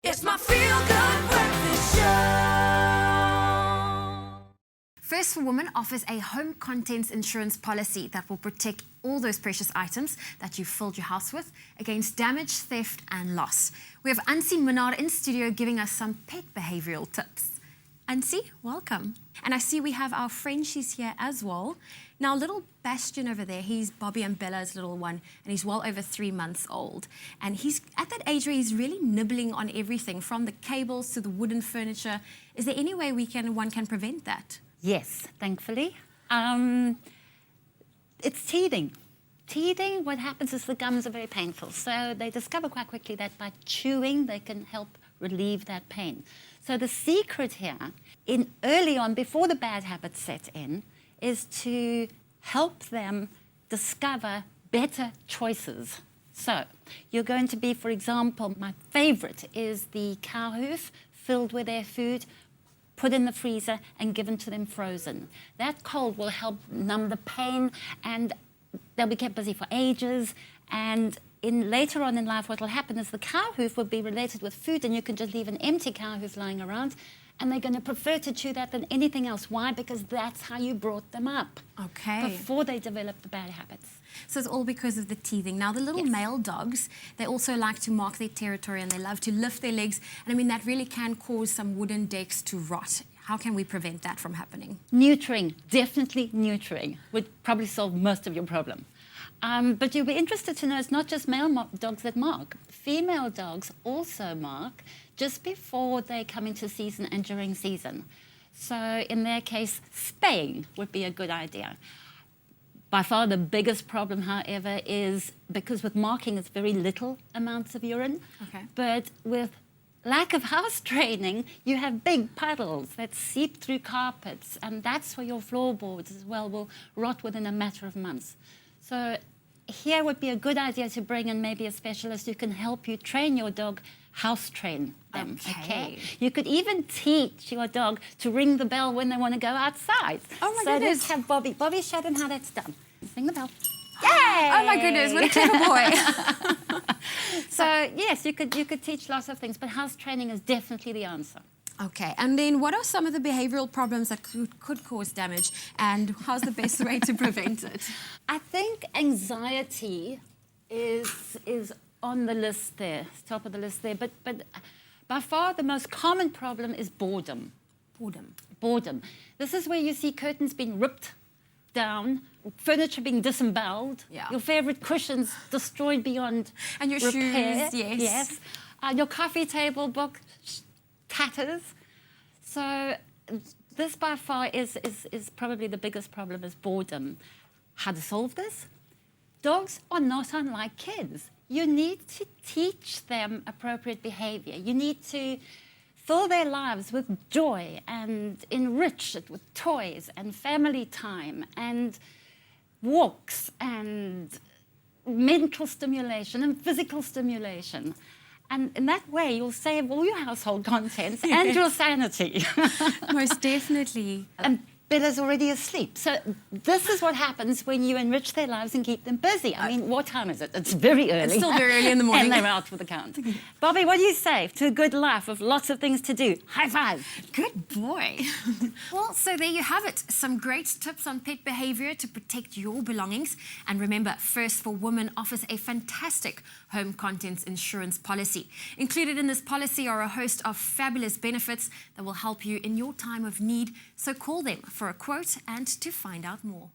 It's my feel-good breakfast show. First for Women offers a home contents insurance policy that will protect all those precious items that you've filled your house with against damage, theft and loss. We have Ansie Minaar in studio giving us some pet behavioural tips. Ansie, welcome. And I see we have our Frenchies here as well. Now, little Bastion over there, he's Bobby and Bella's little one, and he's well over 3 months old. And he's at that age where he's really nibbling on everything, from the cables to the wooden furniture. Is there any way one can prevent that? Yes, thankfully. It's teething. Teething, what happens is the gums are very painful. So they discover quite quickly that by chewing, they can help relieve that pain. So the secret here, early on, before the bad habits set in, is to help them discover better choices. So you're going to be, for example, my favorite is the cow hoof filled with their food, put in the freezer and given to them frozen. That cold will help numb the pain, and they'll be kept busy for ages. And later on in life, what will happen is the cow hoof will be related with food, and you can just leave an empty cow hoof lying around, and they're going to prefer to chew that than anything else. Why? Because that's how you brought them up. Okay. Before they develop the bad habits. So it's all because of the teething. Now, the little male dogs, they also like to mark their territory, and they love to lift their legs. And I mean, that really can cause some wooden decks to rot. How can we prevent that from happening? Neutering, definitely neutering, would probably solve most of your problem. But you'll be interested to know it's not just male dogs that mark. Female dogs also mark just before they come into season and during season. So in their case, spaying would be a good idea. By far the biggest problem, however, is because with marking it's very little amounts of urine. Okay. But with lack of house training, you have big puddles that seep through carpets, and that's where your floorboards as well will rot within a matter of months. So here would be a good idea to bring in maybe a specialist who can help you train your dog, house train them. Okay. You could even teach your dog to ring the bell when they want to go outside. Oh my so goodness. let's have Bobby. Bobby, show them how that's done. Ring the bell. Yay! Oh my goodness, what a clever boy. So yes, you could teach lots of things, but house training is definitely the answer. Okay, and then what are some of the behavioural problems that could cause damage, and how's the best way to prevent it? I think anxiety is on the list there, top of the list there, but by far the most common problem is boredom. Boredom. This is where you see curtains being ripped down, furniture being disemboweled, your favourite cushions destroyed beyond and your repair. shoes, yes. Your coffee table book tatters. So this by far is probably the biggest problem, is boredom. How to solve this? Dogs are not unlike kids. You need to teach them appropriate behaviour. You need to fill their lives with joy and enrich it with toys and family time and walks and mental stimulation and physical stimulation. And in that way, you'll save all your household contents and your sanity. Most definitely. And Bella's already asleep. So this is what happens when you enrich their lives and keep them busy. I mean, what time is it? It's very early. It's still very early in the morning. And they're out for the count. Bobby, what do you say to a good life with lots of things to do? High five. Good boy. Well, so there you have it. Some great tips on pet behaviour to protect your belongings. And remember, First for Women offers a fantastic home contents insurance policy. Included in this policy are a host of fabulous benefits that will help you in your time of need. So call them for a quote and to find out more.